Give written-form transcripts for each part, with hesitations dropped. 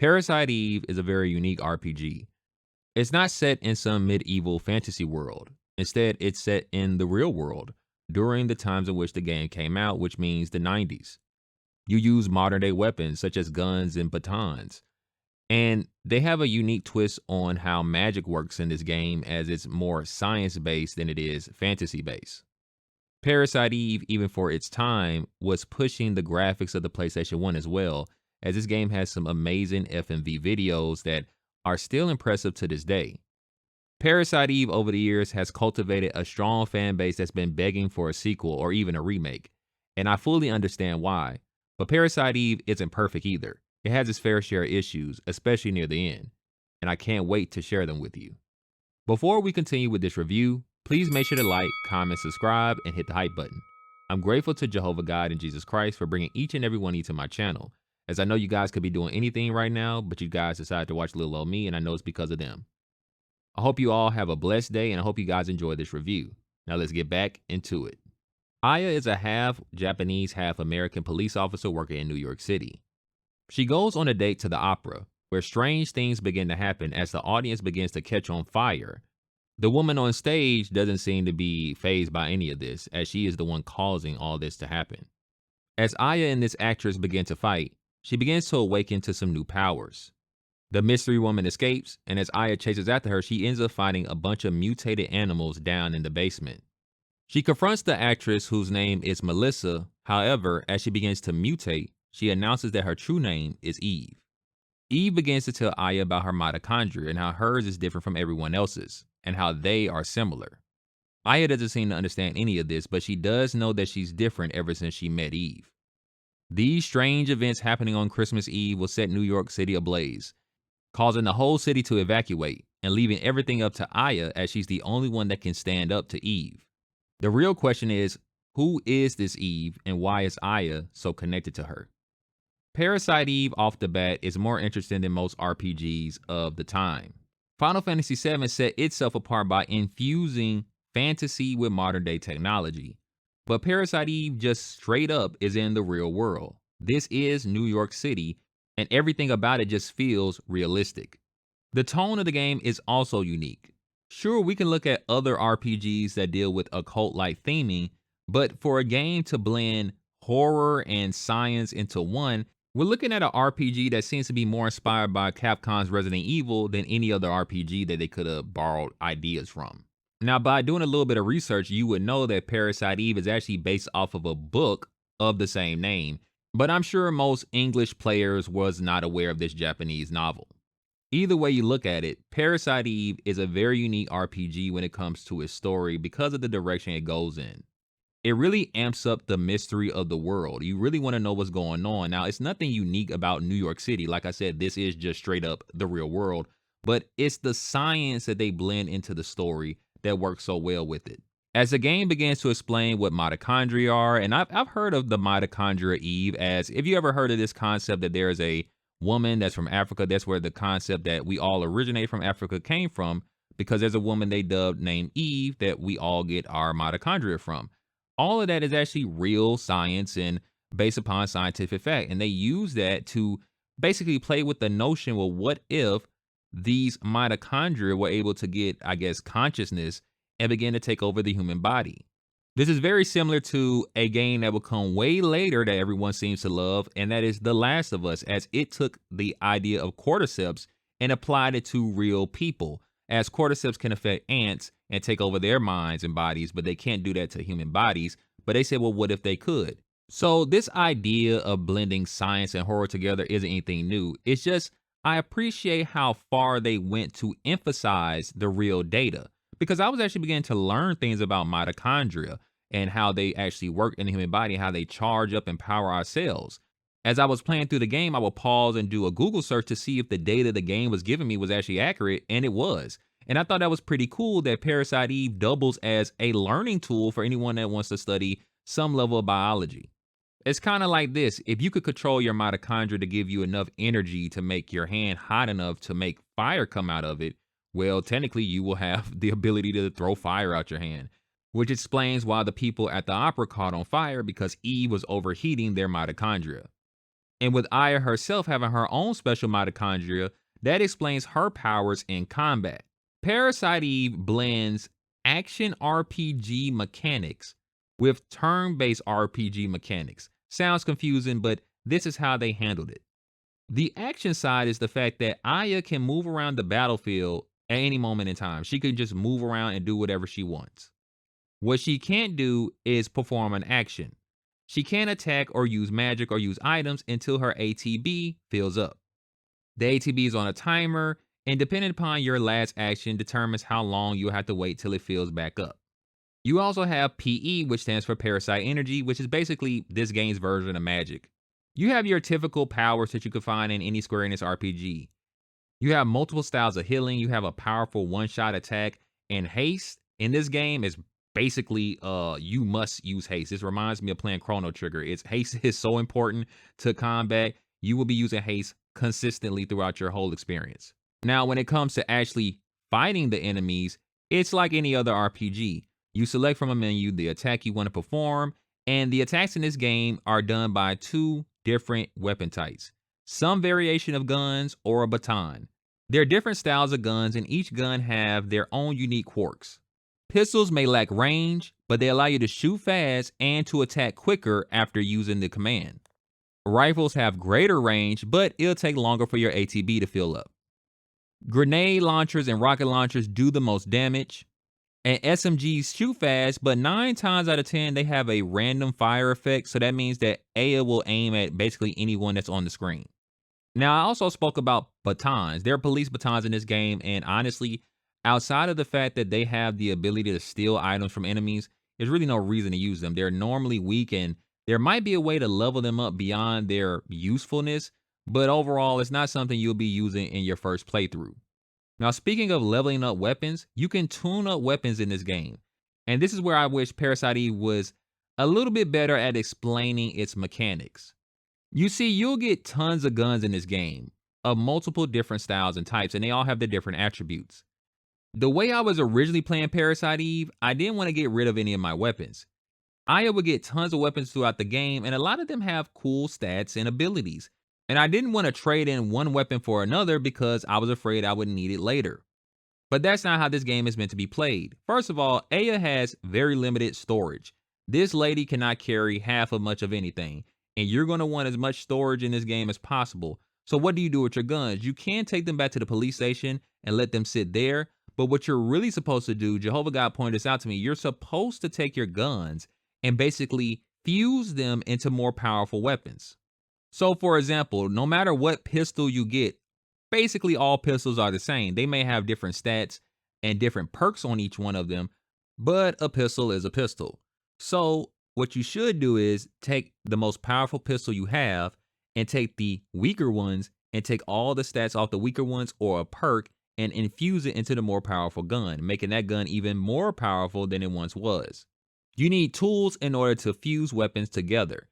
Parasite Eve is a very unique RPG. It's not set in some medieval fantasy world. Instead, it's set in the real world during the times in which the game came out, which means the 90s. You use modern day weapons such as guns and batons. And they have a unique twist on how magic works in this game, as it's more science based than it is fantasy based. Parasite Eve, even for its time, was pushing the graphics of the PlayStation 1 as well, as this game has some amazing FMV videos that are still impressive to this day. Parasite Eve over the years has cultivated a strong fan base that's been begging for a sequel or even a remake, and I fully understand why. But Parasite Eve isn't perfect either. It has its fair share of issues, especially near the end, and I can't wait to share them with you. Before we continue with this review, please make sure to like, comment, subscribe, and hit the hype button. I'm grateful to Jehovah God and Jesus Christ for bringing each and every one of you to my channel, as I know you guys could be doing anything right now, but you guys decided to watch little old me, and I know it's because of them. I hope you all have a blessed day, and I hope you guys enjoy this review. Now let's get back into it. Aya is a half Japanese, half American police officer working in New York City. She goes on a date to the opera, where strange things begin to happen as the audience begins to catch on fire. The woman on stage doesn't seem to be fazed by any of this, as she is the one causing all this to happen. As Aya and this actress begin to fight, she begins to awaken to some new powers. The mystery woman escapes, and as Aya chases after her, she ends up fighting a bunch of mutated animals down in the basement. She confronts the actress, whose name is Melissa. However, as she begins to mutate, she announces that her true name is Eve. Eve begins to tell Aya about her mitochondria and how hers is different from everyone else's, and how they are similar. Aya doesn't seem to understand any of this, but she does know that she's different ever since she met Eve. These strange events happening on Christmas Eve will set New York City ablaze, causing the whole city to evacuate and leaving everything up to Aya, as she's the only one that can stand up to Eve. The real question is, who is this Eve and why is Aya so connected to her? Parasite Eve off the bat is more interesting than most RPGs of the time. Final Fantasy VII set itself apart by infusing fantasy with modern day technology. But Parasite Eve just straight up is in the real world. This is New York City, and everything about it just feels realistic. The tone of the game is also unique. Sure, we can look at other RPGs that deal with occult-like theming, but for a game to blend horror and science into one, we're looking at an RPG that seems to be more inspired by Capcom's Resident Evil than any other RPG that they could have borrowed ideas from. Now, by doing a little bit of research, you would know that Parasite Eve is actually based off of a book of the same name, but I'm sure most English players was not aware of this Japanese novel. Either way you look at it, Parasite Eve is a very unique RPG when it comes to its story because of the direction it goes in. It really amps up the mystery of the world. You really want to know what's going on. Now, it's nothing unique about New York City. Like I said, this is just straight up the real world, but it's the science that they blend into the story that works so well with it. As the game begins to explain what mitochondria are, and I've heard of the mitochondria Eve as, if you ever heard of this concept that there is a woman that's from Africa, that's where the concept that we all originate from Africa came from, because there's a woman they dubbed named Eve that we all get our mitochondria from. All of that is actually real science and based upon scientific fact. And they use that to basically play with the notion, well, what if these mitochondria were able to get, I guess, consciousness and begin to take over the human body? This is very similar to a game that will come way later that everyone seems to love, and that is The Last of Us, as it took the idea of cordyceps and applied it to real people, as cordyceps can affect ants and take over their minds and bodies, but they can't do that to human bodies. But they said, well, what if they could? So this idea of blending science and horror together isn't anything new. It's just, I appreciate how far they went to emphasize the real data, because I was actually beginning to learn things about mitochondria and how they actually work in the human body, how they charge up and power our cells. As I was playing through the game, I would pause and do a Google search to see if the data the game was giving me was actually accurate, and it was. And I thought that was pretty cool that Parasite Eve doubles as a learning tool for anyone that wants to study some level of biology. It's kind of like this: if you could control your mitochondria to give you enough energy to make your hand hot enough to make fire come out of it, well, technically you will have the ability to throw fire out your hand, which explains why the people at the opera caught on fire, because Eve was overheating their mitochondria. And with Aya herself having her own special mitochondria, that explains her powers in combat. Parasite Eve blends action RPG mechanics with turn based RPG mechanics. Sounds confusing, but this is how they handled it. The action side is the fact that Aya can move around the battlefield at any moment in time. She can just move around and do whatever she wants. What she can't do is perform an action. She can't attack or use magic or use items until her ATB fills up. The ATB is on a timer, and depending upon your last action determines how long you'll have to wait till it fills back up. You also have PE, which stands for Parasite Energy, which is basically this game's version of magic. You have your typical powers that you could find in any Square Enix RPG. You have multiple styles of healing, you have a powerful one-shot attack, and haste in this game is basically you must use haste. This reminds me of playing Chrono Trigger. Haste is so important to combat. You will be using haste consistently throughout your whole experience. Now, when it comes to actually fighting the enemies, it's like any other RPG. You select from a menu the attack you want to perform, and the attacks in this game are done by two different weapon types. Some variation of guns or a baton. There are different styles of guns, and each gun have their own unique quirks. Pistols may lack range, but they allow you to shoot fast and to attack quicker after using the command. Rifles have greater range, but it'll take longer for your ATB to fill up. Grenade launchers and rocket launchers do the most damage. And SMGs shoot fast, but 9 times out of 10, they have a random fire effect. So that means that Aya will aim at basically anyone that's on the screen. Now, I also spoke about batons. There are police batons in this game. And honestly, outside of the fact that they have the ability to steal items from enemies, there's really no reason to use them. They're normally weak, and there might be a way to level them up beyond their usefulness. But overall, it's not something you'll be using in your first playthrough. Now, speaking of leveling up weapons, you can tune up weapons in this game. And this is where I wish Parasite Eve was a little bit better at explaining its mechanics. You see, you'll get tons of guns in this game of multiple different styles and types, and they all have their different attributes. The way I was originally playing Parasite Eve, I didn't want to get rid of any of my weapons. Aya would get tons of weapons throughout the game, and a lot of them have cool stats and abilities. And I didn't want to trade in one weapon for another because I was afraid I would need it later. But that's not how this game is meant to be played. First of all, Aya has very limited storage. This lady cannot carry half of much of anything, and you're going to want as much storage in this game as possible. So what do you do with your guns? You can take them back to the police station and let them sit there, but what you're really supposed to do, Jehovah God pointed this out to me, you're supposed to take your guns and basically fuse them into more powerful weapons. So for example, no matter what pistol you get, basically all pistols are the same. They may have different stats and different perks on each one of them, but a pistol is a pistol. So what you should do is take the most powerful pistol you have and take the weaker ones and take all the stats off the weaker ones or a perk and infuse it into the more powerful gun, making that gun even more powerful than it once was. You need tools in order to fuse weapons together.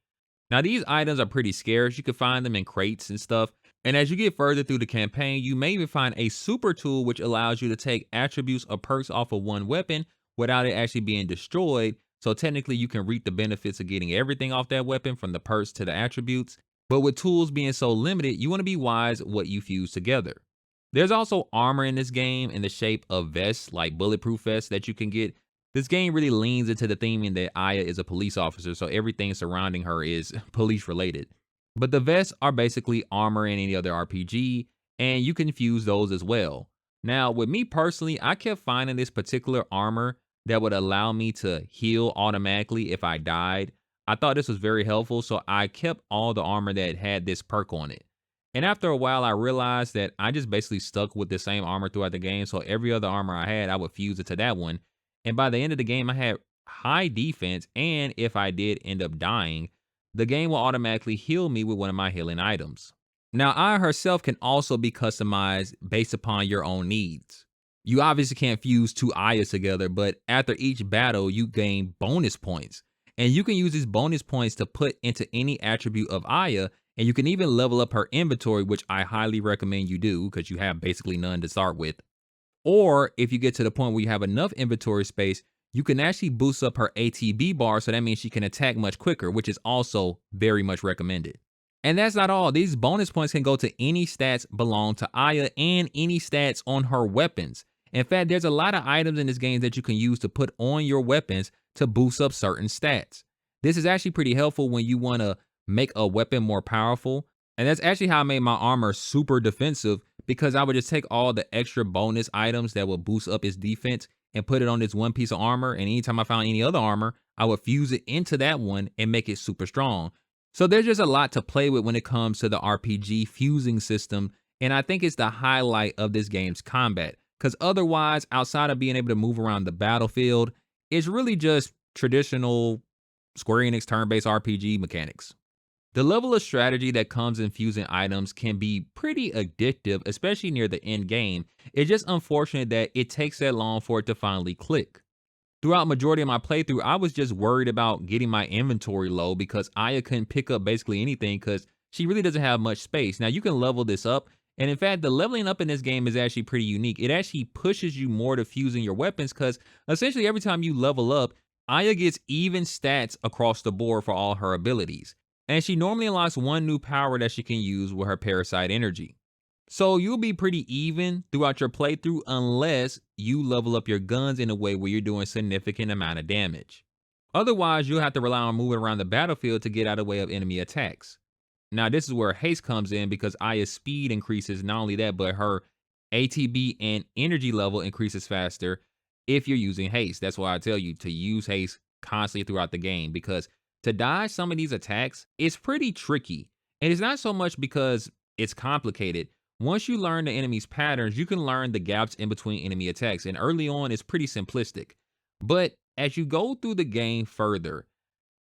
Now, these items are pretty scarce. You can find them in crates and stuff. And as you get further through the campaign, you may even find a super tool which allows you to take attributes or perks off of one weapon without it actually being destroyed. So technically, you can reap the benefits of getting everything off that weapon, from the perks to the attributes. But with tools being so limited, you want to be wise what you fuse together. There's also armor in this game in the shape of vests, like bulletproof vests that you can get. This game really leans into the theming that Aya is a police officer, so everything surrounding her is police related. But the vests are basically armor in any other RPG, and you can fuse those as well. Now, with me personally, I kept finding this particular armor that would allow me to heal automatically if I died. I thought this was very helpful, so I kept all the armor that had this perk on it. And after a while, I realized that I just basically stuck with the same armor throughout the game, so every other armor I had, I would fuse it to that one. And by the end of the game, I had high defense, and if I did end up dying, the game will automatically heal me with one of my healing items. Now, Aya herself can also be customized based upon your own needs. You obviously can't fuse two Ayas together, but after each battle, you gain bonus points. And you can use these bonus points to put into any attribute of Aya, and you can even level up her inventory, which I highly recommend you do because you have basically none to start with. Or if you get to the point where you have enough inventory space, you can actually boost up her ATB bar, so that means she can attack much quicker, which is also very much recommended. And that's not all. These bonus points can go to any stats belong to Aya and any stats on her weapons. In fact, there's a lot of items in this game that you can use to put on your weapons to boost up certain stats. This is actually pretty helpful when you want to make a weapon more powerful. And that's actually how I made my armor super defensive, because I would just take all the extra bonus items that would boost up its defense and put it on this one piece of armor. And anytime I found any other armor, I would fuse it into that one and make it super strong. So there's just a lot to play with when it comes to the RPG fusing system, and I think it's the highlight of this game's combat, because otherwise, outside of being able to move around the battlefield, it's really just traditional Square Enix turn-based RPG mechanics. The level of strategy that comes in fusing items can be pretty addictive, especially near the end game. It's just unfortunate that it takes that long for it to finally click. Throughout majority of my playthrough, I was just worried about getting my inventory low because Aya couldn't pick up basically anything because she really doesn't have much space. Now you can level this up, and in fact, the leveling up in this game is actually pretty unique. It actually pushes you more to fusing your weapons because essentially every time you level up, Aya gets even stats across the board for all her abilities. And she normally unlocks one new power that she can use with her Parasite energy. So you'll be pretty even throughout your playthrough unless you level up your guns in a way where you're doing significant amount of damage. Otherwise, you'll have to rely on moving around the battlefield to get out of the way of enemy attacks. Now, this is where haste comes in because Aya's speed increases. Not only that, but her ATB and energy level increases faster if you're using haste. That's why I tell you to use haste constantly throughout the game, because to dodge some of these attacks is pretty tricky. And it's not so much because it's complicated. Once you learn the enemy's patterns, you can learn the gaps in between enemy attacks. And early on, it's pretty simplistic. But as you go through the game further,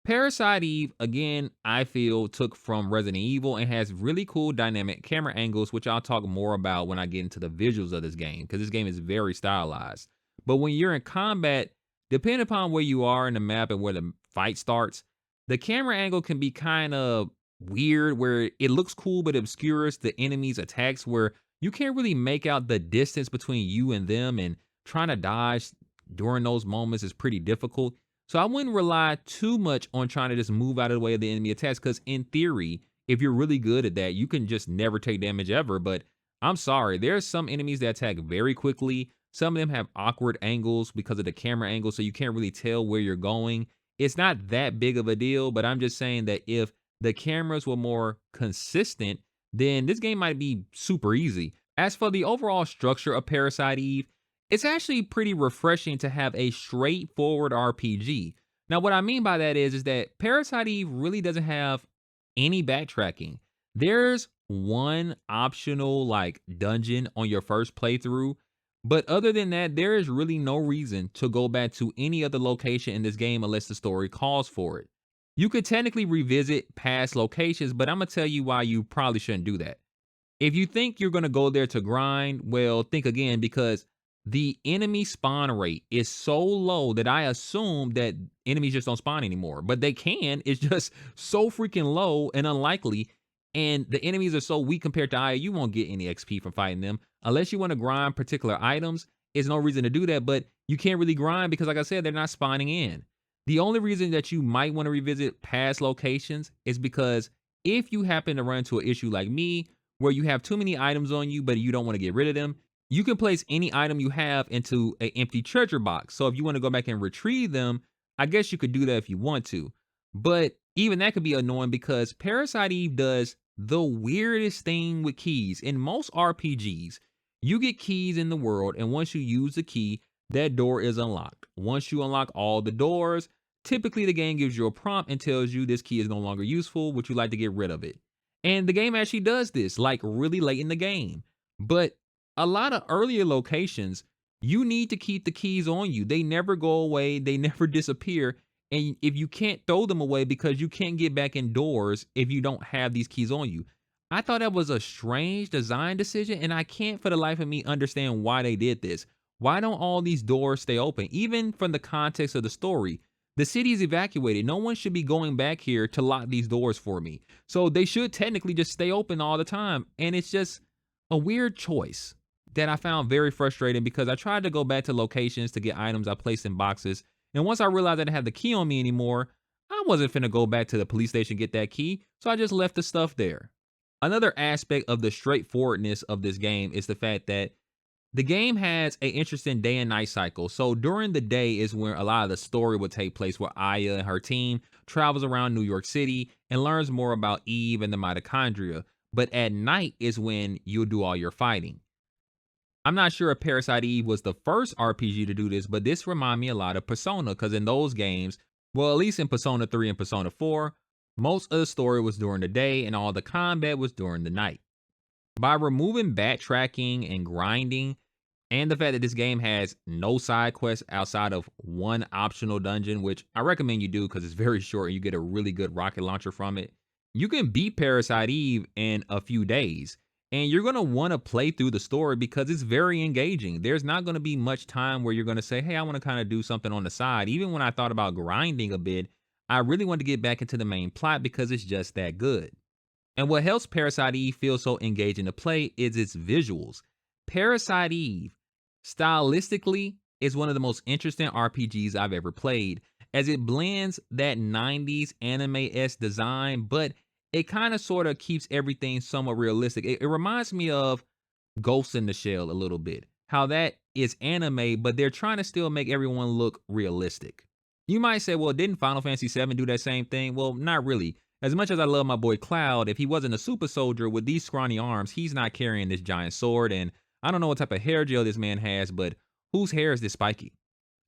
Parasite Eve, again, I feel took from Resident Evil and has really cool dynamic camera angles, which I'll talk more about when I get into the visuals of this game, because this game is very stylized. But when you're in combat, depending upon where you are in the map and where the fight starts, the camera angle can be kind of weird, where it looks cool but obscures the enemy's attacks, where you can't really make out the distance between you and them, and trying to dodge during those moments is pretty difficult. So I wouldn't rely too much on trying to just move out of the way of the enemy attacks, because in theory, if you're really good at that, you can just never take damage ever. But I'm sorry, there's some enemies that attack very quickly. Some of them have awkward angles because of the camera angle, so you can't really tell where you're going. It's not that big of a deal, but I'm just saying that if the cameras were more consistent, then this game might be super easy. As for the overall structure of Parasite Eve, it's actually pretty refreshing to have a straightforward RPG. Now, what I mean by that is that Parasite Eve really doesn't have any backtracking. There's one optional like dungeon on your first playthrough, but other than that, there is really no reason to go back to any other location in this game unless the story calls for it. You could technically revisit past locations, but I'm gonna tell you why you probably shouldn't do that. If you think you're gonna go there to grind, well, think again, because the enemy spawn rate is so low that I assume that enemies just don't spawn anymore. But they can, it's just so freaking low and unlikely. And the enemies are so weak compared to Aya, you won't get any XP from fighting them. Unless you want to grind particular items, there's no reason to do that. But you can't really grind because, like I said, they're not spawning in. The only reason that you might want to revisit past locations is because if you happen to run into an issue like me, where you have too many items on you, but you don't want to get rid of them, you can place any item you have into an empty treasure box. So if you want to go back and retrieve them, I guess you could do that if you want to. But even that could be annoying because Parasite Eve does the weirdest thing with keys. In most RPGs, you get keys in the world, and once you use the key, that door is unlocked. Once you unlock all the doors, typically the game gives you a prompt and tells you this key is no longer useful. Would you like to get rid of it? And the game actually does this, like really late in the game. But a lot of earlier locations, you need to keep the keys on you. They never go away. They never disappear. And if you can't throw them away because you can't get back indoors if you don't have these keys on you. I thought that was a strange design decision, and I can't for the life of me understand why they did this. Why don't all these doors stay open? Even from the context of the story, the city is evacuated. No one should be going back here to lock these doors for me. So they should technically just stay open all the time. And it's just a weird choice that I found very frustrating because I tried to go back to locations to get items I placed in boxes. And once I realized I didn't have the key on me anymore, I wasn't finna go back to the police station get that key, so I just left the stuff there. Another aspect of the straightforwardness of this game is the fact that the game has an interesting day and night cycle. So during the day is where a lot of the story will take place, where Aya and her team travels around New York City and learns more about Eve and the mitochondria. But at night is when you'll do all your fighting. I'm not sure if Parasite Eve was the first RPG to do this, but this reminded me a lot of Persona, because in those games, well, at least in Persona 3 and Persona 4, most of the story was during the day and all the combat was during the night. By removing backtracking and grinding, and the fact that this game has no side quests outside of one optional dungeon, which I recommend you do because it's very short and you get a really good rocket launcher from it, you can beat Parasite Eve in a few days. And you're going to want to play through the story because it's very engaging. There's not going to be much time where you're going to say, hey, I want to kind of do something on the side. Even when I thought about grinding a bit, I really want to get back into the main plot because it's just that good. And what helps Parasite Eve feel so engaging to play is its visuals. Parasite Eve, stylistically, is one of the most interesting RPGs I've ever played, as it blends that 90s anime-esque design, but it kind of sort of keeps everything somewhat realistic. It reminds me of Ghost in the Shell a little bit. How that is anime, but they're trying to still make everyone look realistic. You might say, well, didn't Final Fantasy VII do that same thing? Well, not really. As much as I love my boy Cloud, if he wasn't a super soldier with these scrawny arms, he's not carrying this giant sword. And I don't know what type of hair gel this man has, but whose hair is this spiky?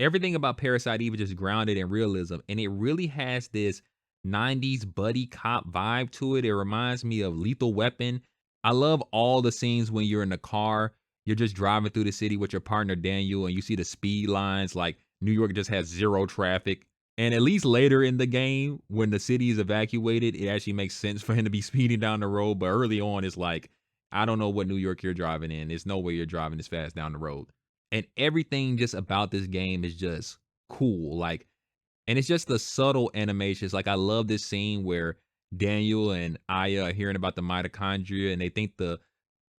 Everything about Parasite Eve is just grounded in realism, and it really has this 90s buddy cop vibe to it. It reminds me of Lethal Weapon. I love all the scenes when you're in the car, you're just driving through the city with your partner Daniel, and you see the speed lines, like New York just has zero traffic. And at least later in the game, when the city is evacuated, it actually makes sense for him to be speeding down the road. But early on, it's like, I don't know what New York you're driving in. There's no way you're driving this fast down the road. And everything just about this game is just cool. Like, and it's just the subtle animations. Like, I love this scene where Daniel and Aya are hearing about the mitochondria and they think the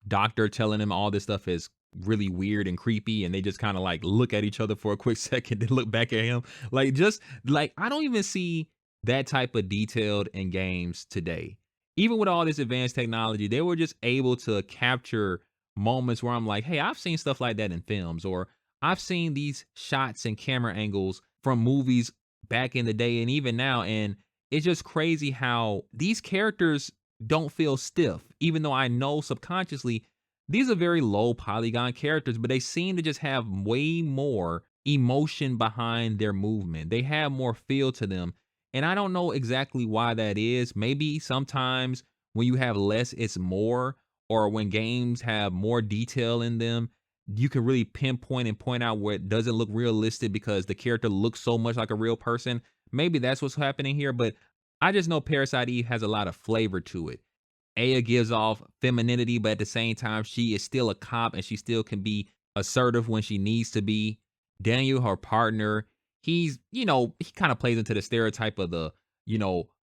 doctor telling him all this stuff is really weird and creepy, and they just kind of like look at each other for a quick second and look back at him. Like, just like, I don't even see that type of detailed in games today. Even with all this advanced technology, they were just able to capture moments where I'm like, hey, I've seen stuff like that in films, or I've seen these shots and camera angles from movies back in the day and even now. And it's just crazy how these characters don't feel stiff, even though I know subconsciously these are very low polygon characters, but they seem to just have way more emotion behind their movement. They have more feel to them. And I don't know exactly why that is. Maybe sometimes when you have less, it's more, or when games have more detail in them, you can really pinpoint and point out where it doesn't look realistic because the character looks so much like a real person. Maybe that's what's happening here, but I just know Parasite Eve has a lot of flavor to it. Aya gives off femininity, but at the same time, she is still a cop and she still can be assertive when she needs to be. Daniel, her partner, he's, he kind of plays into the stereotype of the,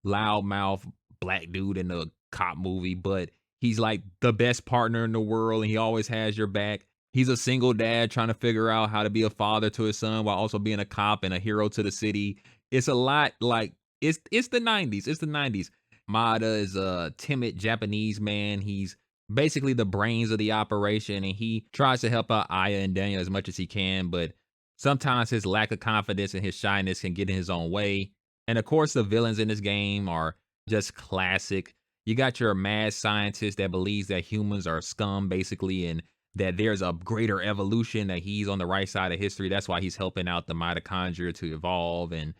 loudmouth black dude in the cop movie, but he's like the best partner in the world and he always has your back. He's a single dad trying to figure out how to be a father to his son while also being a cop and a hero to the city. It's a lot like it's the 90s. It's the 90s. Mada is a timid Japanese man. He's basically the brains of the operation, and he tries to help out Aya and Daniel as much as he can, but sometimes his lack of confidence and his shyness can get in his own way. And of course, the villains in this game are just classic. You got your mad scientist that believes that humans are scum, basically, and that there's a greater evolution, that he's on the right side of history. That's why he's helping out the mitochondria to evolve. And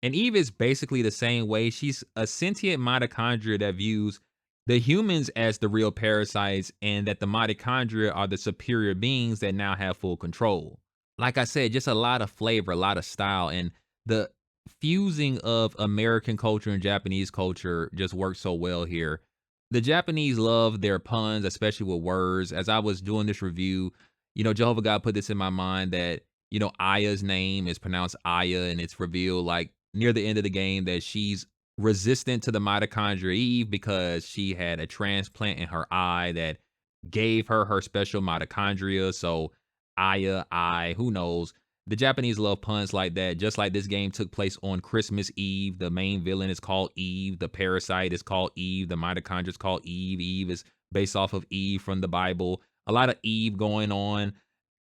Eve is basically the same way. She's a sentient mitochondria that views the humans as the real parasites and that the mitochondria are the superior beings that now have full control. Like I said, just a lot of flavor, a lot of style, and the fusing of American culture and Japanese culture just works so well here. The Japanese love their puns, especially with words. As I was doing this review, Jehovah God put this in my mind that, Aya's name is pronounced Aya, and it's revealed like near the end of the game that she's resistant to the mitochondria Eve because she had a transplant in her eye that gave her special mitochondria. So Aya, who knows? The Japanese love puns like that, just like this game took place on Christmas Eve. The main villain is called Eve. The parasite is called Eve. The mitochondria is called Eve. Eve is based off of Eve from the Bible. A lot of Eve going on.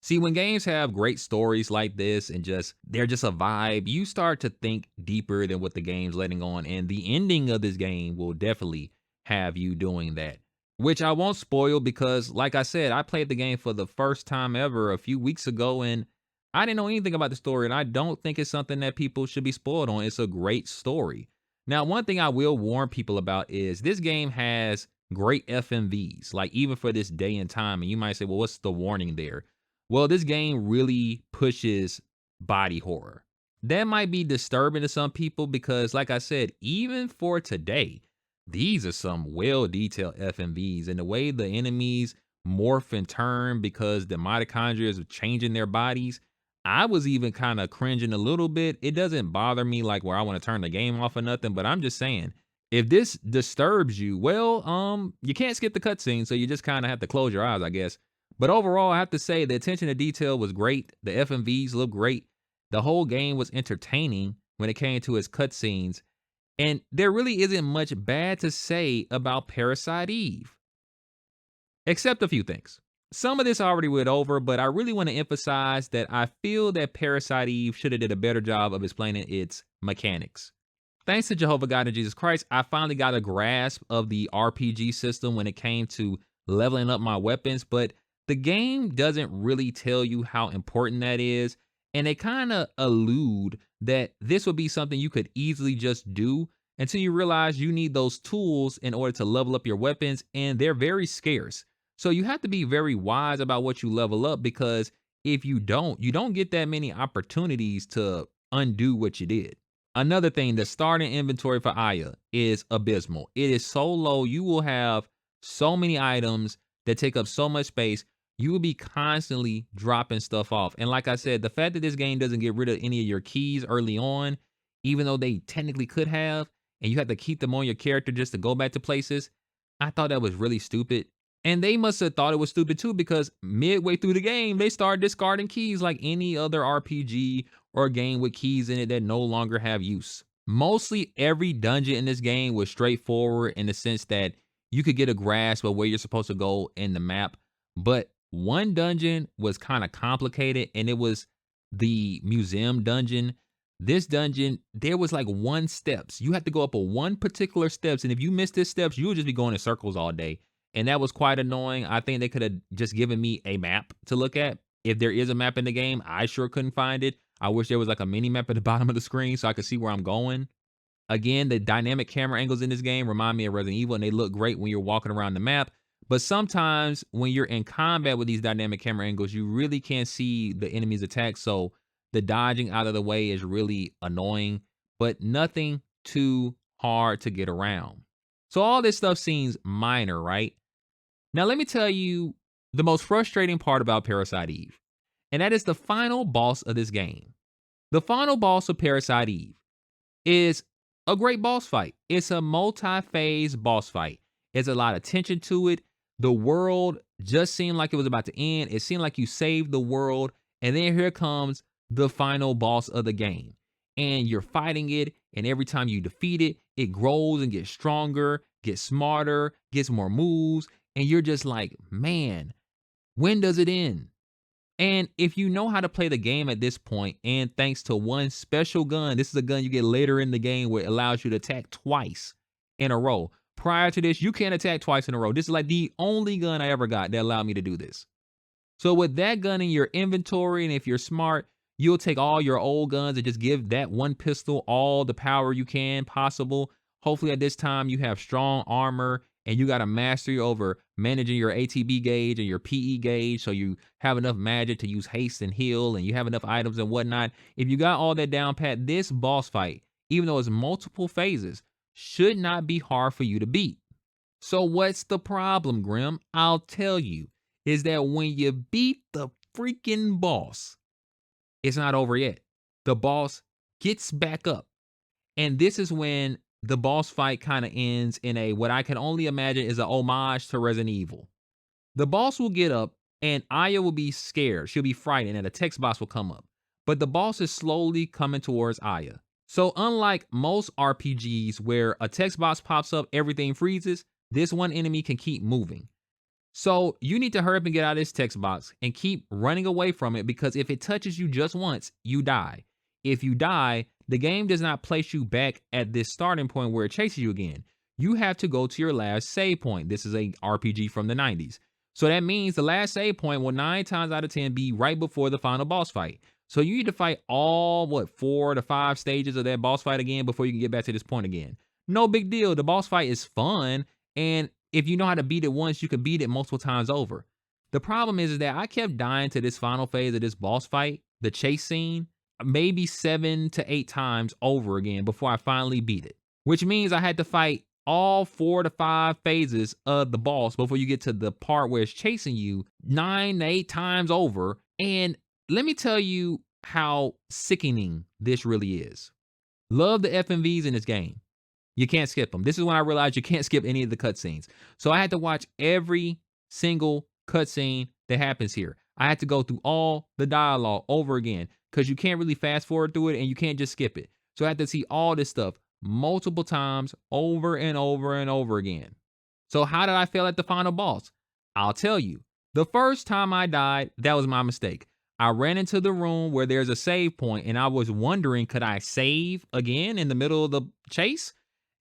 See, when games have great stories like this and they're just a vibe, you start to think deeper than what the game's letting on. And the ending of this game will definitely have you doing that. Which I won't spoil because, like I said, I played the game for the first time ever a few weeks ago and I didn't know anything about the story. And I don't think it's something that people should be spoiled on. It's a great story. Now, one thing I will warn people about is this game has great FMVs, like even for this day and time. And you might say, well, what's the warning there? Well, this game really pushes body horror. That might be disturbing to some people because, like I said, even for today, these are some well detailed FMVs and the way the enemies morph and turn because the mitochondria is changing their bodies. I was even kind of cringing a little bit. It doesn't bother me like where I want to turn the game off or nothing, but I'm just saying, if this disturbs you, well, you can't skip the cutscene, so you just kind of have to close your eyes, I guess. But overall, I have to say the attention to detail was great. The FMVs looked great. The whole game was entertaining when it came to its cutscenes. And there really isn't much bad to say about Parasite Eve, except a few things. Some of this I already went over, but I really want to emphasize that I feel that Parasite Eve should have did a better job of explaining its mechanics. Thanks to Jehovah God and Jesus Christ, I finally got a grasp of the RPG system when it came to leveling up my weapons, but the game doesn't really tell you how important that is, and they kind of allude that this would be something you could easily just do until you realize you need those tools in order to level up your weapons, and they're very scarce. So you have to be very wise about what you level up because if you don't get that many opportunities to undo what you did. Another thing, the starting inventory for Aya is abysmal. It is so low, you will have so many items that take up so much space. You will be constantly dropping stuff off. And like I said, the fact that this game doesn't get rid of any of your keys early on, even though they technically could have, and you have to keep them on your character just to go back to places, I thought that was really stupid. And they must have thought it was stupid too because midway through the game, they started discarding keys like any other RPG or game with keys in it that no longer have use. Mostly every dungeon in this game was straightforward in the sense that you could get a grasp of where you're supposed to go in the map, but one dungeon was kind of complicated and it was the museum dungeon. This dungeon, there was like one steps. You had to go up a one particular steps, and if you missed this steps, you would just be going in circles all day. And that was quite annoying. I think they could have just given me a map to look at. If there is a map in the game, I sure couldn't find it. I wish there was like a mini map at the bottom of the screen so I could see where I'm going. Again, the dynamic camera angles in this game remind me of Resident Evil, and they look great when you're walking around the map. But sometimes when you're in combat with these dynamic camera angles, you really can't see the enemy's attack. So the dodging out of the way is really annoying, but nothing too hard to get around. So all this stuff seems minor, right? Now let me tell you the most frustrating part about Parasite Eve, and that is the final boss of this game. The final boss of Parasite Eve is a great boss fight. It's a multi-phase boss fight. There's a lot of tension to it. The world just seemed like it was about to end. It seemed like you saved the world, and then here comes the final boss of the game. And you're fighting it, and every time you defeat it, it grows and gets stronger, gets smarter, gets more moves, and you're just like, man, when does it end? And if you know how to play the game at this point, and thanks to one special gun, this is a gun you get later in the game where it allows you to attack twice in a row. Prior to this, you can't attack twice in a row. This is like the only gun I ever got that allowed me to do this. So with that gun in your inventory, and if you're smart, you'll take all your old guns and just give that one pistol all the power you can possible. Hopefully at this time you have strong armor and you got a mastery over managing your ATB gauge and your PE gauge, so you have enough magic to use haste and heal, and you have enough items and whatnot. If you got all that down pat, this boss fight, even though it's multiple phases, should not be hard for you to beat. So what's the problem, Grim? I'll tell you, is that when you beat the freaking boss, it's not over yet. The boss gets back up. And this is when the boss fight kind of ends in a what I can only imagine is an homage to Resident Evil. The boss will get up and Aya will be scared. She'll be frightened and a text box will come up. but the boss is slowly coming towards Aya. So unlike most RPGs where a text box pops up, everything freezes, this one enemy can keep moving. So you need to hurry up and get out of this text box and keep running away from it, because if it touches you just once, you die. If you die, the game does not place you back at this starting point where it chases you again. You have to go to your last save point. This is a RPG from the 90s. So that means the last save point will 9 times out of 10 be right before the final boss fight. So you need to fight all, 4 to 5 stages of that boss fight again before you can get back to this point again. No big deal. The boss fight is fun, and if you know how to beat it once, you can beat it multiple times over. The problem is that I kept dying to this final phase of this boss fight, the chase scene, maybe 7 to 8 times over again before I finally beat it. Which means I had to fight all 4 to 5 phases of the boss before you get to the part where it's chasing you 9 to 8 times over. And let me tell you how sickening this really is. Love the FMVs in this game. You can't skip them. This is when I realized you can't skip any of the cutscenes. So I had to watch every single cutscene that happens here. I had to go through all the dialogue over again because you can't really fast forward through it and you can't just skip it. So I had to see all this stuff multiple times over and over and over again. So how did I fail at the final boss? I'll tell you. The first time I died, that was my mistake. I ran into the room where there's a save point and I was wondering, could I save again in the middle of the chase?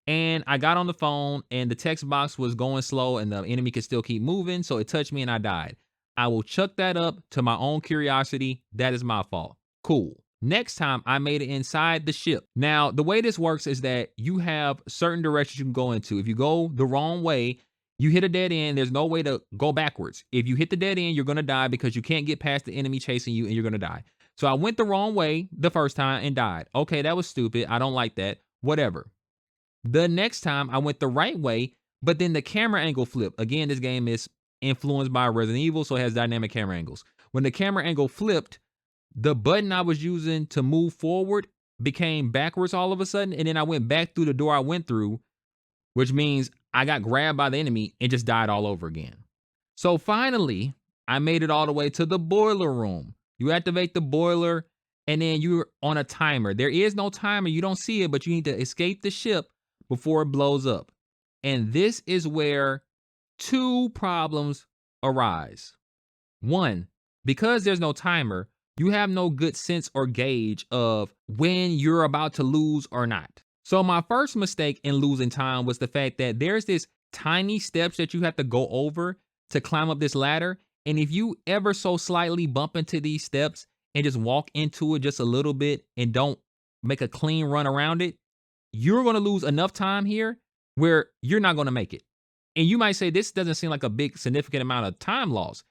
And I got on the phone and the text box was going slow and the enemy could still keep moving. So it touched me and I died. I will chuck that up to my own curiosity. That is my fault. Cool. Next time I made it inside the ship. Now, the way this works is that you have certain directions you can go into. If you go the wrong way, you hit a dead end. There's no way to go backwards. If you hit the dead end, you're going to die because you can't get past the enemy chasing you and you're going to die. So I went the wrong way the first time and died. Okay, that was stupid. I don't like that. Whatever. The next time I went the right way, but then the camera angle flipped. Again, this game is influenced by Resident Evil, so it has dynamic camera angles. When the camera angle flipped, the button I was using to move forward became backwards all of a sudden, and then I went back through the door I went through, which means I got grabbed by the enemy and just died all over again. So finally, I made it all the way to the boiler room. You activate the boiler, and then you're on a timer. There is no timer. You don't see it, but you need to escape the ship before it blows up. And this is where 2 problems arise. 1, because there's no timer, you have no good sense or gauge of when you're about to lose or not. So my first mistake in losing time was the fact that there's this tiny steps that you have to go over to climb up this ladder. And if you ever so slightly bump into these steps and just walk into it just a little bit and don't make a clean run around it, you're going to lose enough time here where you're not going to make it. And you might say, this doesn't seem like a big significant amount of time loss.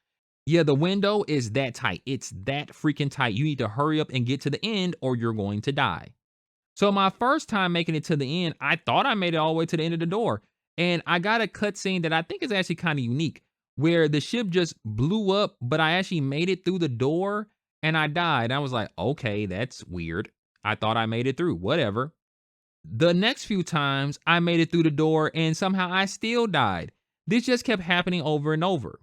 Yeah, the window is that tight. It's that freaking tight. You need to hurry up and get to the end or you're going to die. So my first time making it to the end, I thought I made it all the way to the end of the door. And I got a cutscene that I think is actually kind of unique, where the ship just blew up, but I actually made it through the door and I died. I was like, okay, that's weird. I thought I made it through, whatever. The next few times I made it through the door and somehow I still died. This just kept happening over and over.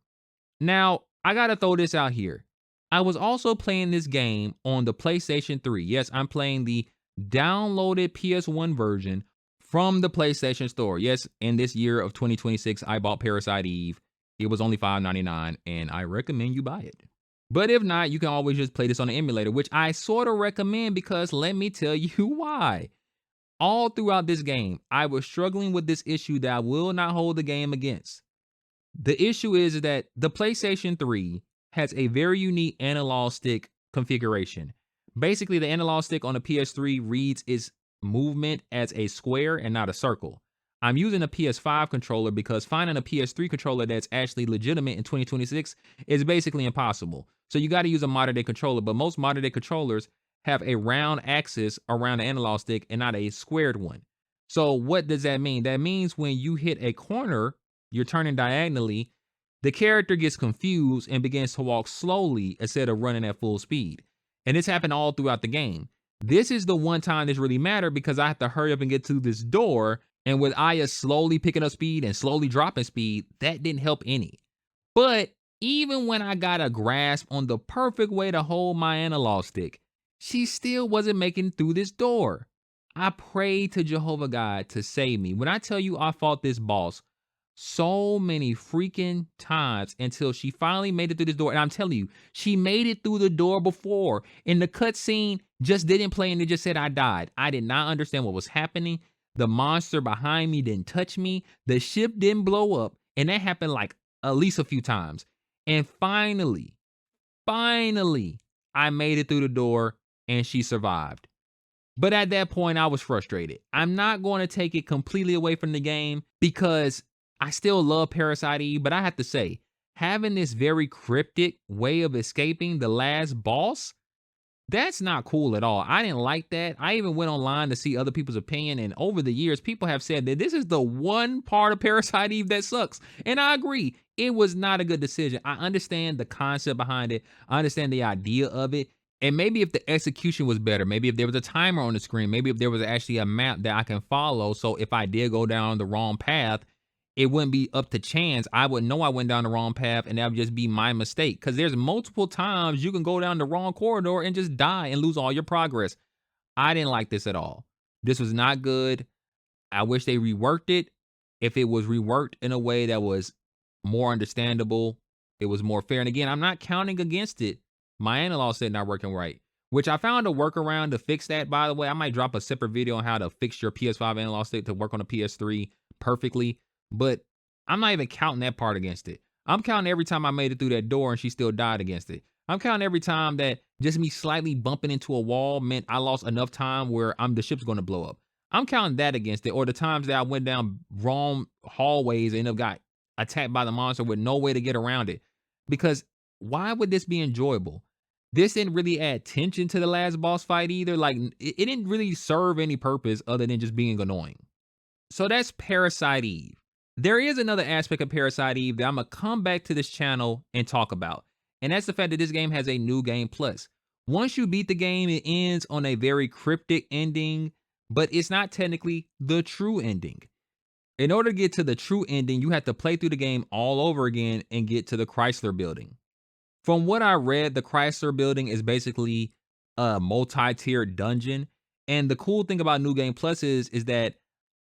Now, I gotta throw this out here. I was also playing this game on the PlayStation 3. Yes, I'm playing the downloaded PS1 version from the PlayStation Store. Yes, in this year of 2026, I bought Parasite Eve. It was only $5.99 and I recommend you buy it. But if not, you can always just play this on the emulator, which I sort of recommend because let me tell you why. All throughout this game, I was struggling with this issue that I will not hold the game against. The issue is that the PlayStation 3 has a very unique analog stick configuration. Basically, the analog stick on the PS3 reads its movement as a square and not a circle. I'm using a PS5 controller because finding a PS3 controller that's actually legitimate in 2026 is basically impossible. So you got to use a modern day controller, but most modern day controllers have a round axis around the analog stick and not a squared one. So what does that mean? That means when you hit a corner, you're turning diagonally, the character gets confused and begins to walk slowly instead of running at full speed. And this happened all throughout the game. This is the one time this really mattered because I have to hurry up and get to this door. And with Aya slowly picking up speed and slowly dropping speed, that didn't help any. But even when I got a grasp on the perfect way to hold my analog stick, She still wasn't making it through this door. I prayed to Jehovah God to save me. When I tell you I fought this boss so many freaking times until she finally made it through this door. And I'm telling you, she made it through the door before. And the cutscene just didn't play and it just said I died. I did not understand what was happening. The monster behind me didn't touch me. The ship didn't blow up. And that happened like at least a few times. And finally, I made it through the door and she survived. But at that point, I was frustrated. I'm not going to take it completely away from the game because I still love Parasite Eve, but I have to say, having this very cryptic way of escaping the last boss, that's not cool at all. I didn't like that. I even went online to see other people's opinion, and over the years, people have said that this is the one part of Parasite Eve that sucks. And I agree, it was not a good decision. I understand the concept behind it. I understand the idea of it. And maybe if the execution was better, maybe if there was a timer on the screen, maybe if there was actually a map that I can follow. So if I did go down the wrong path, it wouldn't be up to chance. I would know I went down the wrong path and that would just be my mistake. Because there's multiple times you can go down the wrong corridor and just die and lose all your progress. I didn't like this at all. This was not good. I wish they reworked it. If it was reworked in a way that was more understandable, it was more fair. And again, I'm not counting against it. My analog said not working right, which I found a workaround to fix that, by the way. I might drop a separate video on how to fix your PS5 analog stick to work on a PS3 perfectly, but I'm not even counting that part against it. I'm counting every time I made it through that door and she still died against it. I'm counting every time that just me slightly bumping into a wall meant I lost enough time where the ship's going to blow up. I'm counting that against it, or the times that I went down wrong hallways and got attacked by the monster with no way to get around it. Because why would this be enjoyable? This didn't really add tension to the last boss fight either. Like, it didn't really serve any purpose other than just being annoying. So that's Parasite Eve. There is another aspect of Parasite Eve that I'm going to come back to this channel and talk about. And that's the fact that this game has a new game plus. Once you beat the game, it ends on a very cryptic ending, but it's not technically the true ending. In order to get to the true ending, you have to play through the game all over again and get to the Chrysler Building. From what I read, the Chrysler Building is basically a multi-tiered dungeon. And the cool thing about New Game Plus is that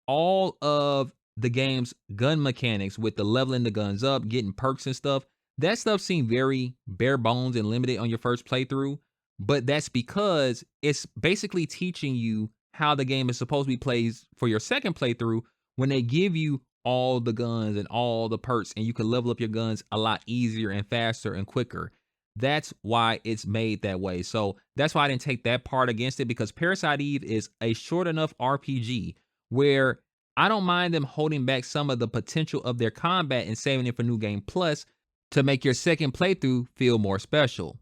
all of the game's gun mechanics with the leveling the guns up, getting perks and stuff, that stuff seemed very bare bones and limited on your first playthrough. But that's because it's basically teaching you how the game is supposed to be played for your second playthrough when they give you all the guns and all the perks and you can level up your guns a lot easier and faster and quicker. That's why it's made that way. So that's why I didn't take that part against it, because Parasite Eve is a short enough RPG where I don't mind them holding back some of the potential of their combat and saving it for New Game Plus to make your second playthrough feel more special.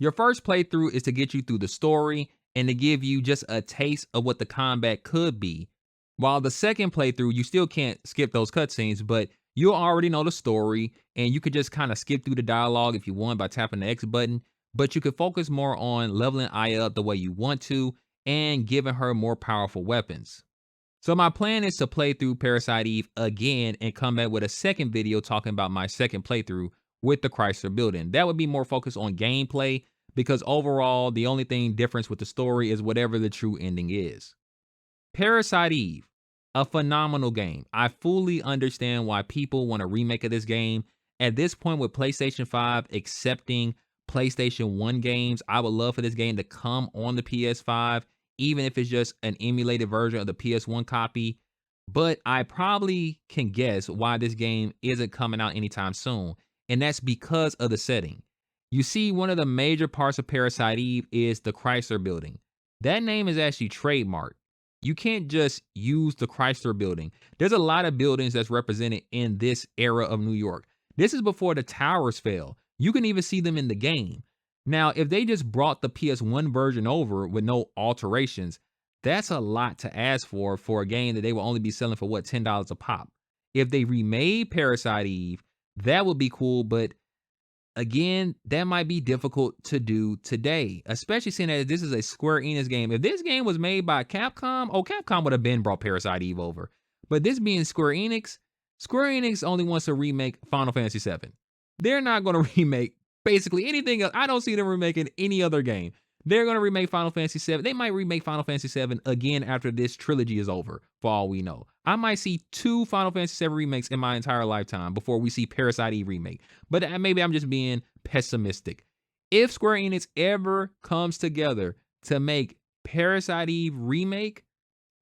Your first playthrough is to get you through the story and to give you just a taste of what the combat could be. While the second playthrough, you still can't skip those cutscenes, but you'll already know the story and you could just kind of skip through the dialogue if you want by tapping the X button, but you could focus more on leveling Aya up the way you want to and giving her more powerful weapons. So my plan is to play through Parasite Eve again and come back with a second video talking about my second playthrough with the Chrysler Building. That would be more focused on gameplay, because overall, the only thing difference with the story is whatever the true ending is. Parasite Eve, a phenomenal game. I fully understand why people want a remake of this game. At this point with PlayStation 5 accepting PlayStation 1 games, I would love for this game to come on the PS5, even if it's just an emulated version of the PS1 copy. But I probably can guess why this game isn't coming out anytime soon, and that's because of the setting. You see, one of the major parts of Parasite Eve is the Chrysler Building. That name is actually trademarked. You can't just use the Chrysler Building. There's a lot of buildings that's represented in this era of New York. This is before the towers fell. You can even see them in the game. Now, if they just brought the PS1 version over with no alterations, that's a lot to ask for a game that they will only be selling for, what, $10 a pop. If they remade Parasite Eve, that would be cool, but again, that might be difficult to do today, especially seeing that this is a Square Enix game. If this game was made by Capcom, Capcom would have been brought Parasite Eve over. But this being Square Enix only wants to remake Final Fantasy VII. They're not going to remake basically anything else. I don't see them remaking any other game. They're going to remake Final Fantasy VII. They might remake Final Fantasy VII again after this trilogy is over, for all we know. I might see 2 Final Fantasy VII remakes in my entire lifetime before we see Parasite Eve remake. But maybe I'm just being pessimistic. If Square Enix ever comes together to make Parasite Eve remake,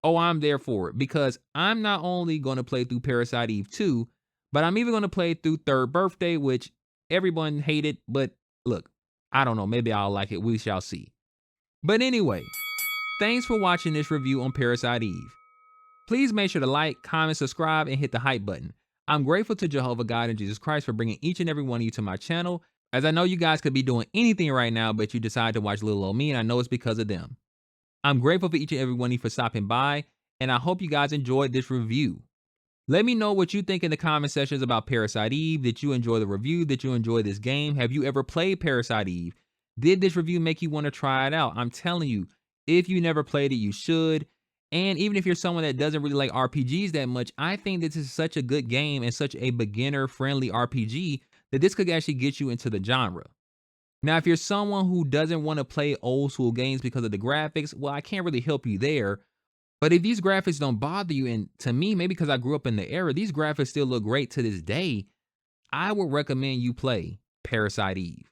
oh, I'm there for it. Because I'm not only going to play through Parasite Eve 2, but I'm even going to play through Third Birthday, which everyone hated. But look, I don't know. Maybe I'll like it. We shall see. But anyway, thanks for watching this review on Parasite Eve. Please make sure to like, comment, subscribe, and hit the hype button. I'm grateful to Jehovah God and Jesus Christ for bringing each and every one of you to my channel, as I know you guys could be doing anything right now, but you decide to watch little old me, and I know it's because of them. I'm grateful for each and every one of you for stopping by, and I hope you guys enjoyed this review. Let me know what you think in the comment sections about Parasite Eve. Did you enjoy the review? Did you enjoy this game? Have you ever played Parasite Eve? Did this review make you want to try it out? I'm telling you, if you never played it, you should. And even if you're someone that doesn't really like RPGs that much, I think this is such a good game and such a beginner-friendly RPG that this could actually get you into the genre. Now, if you're someone who doesn't want to play old school games because of the graphics, well, I can't really help you there. But if these graphics don't bother you, and to me, maybe because I grew up in the era, these graphics still look great to this day, I would recommend you play Parasite Eve.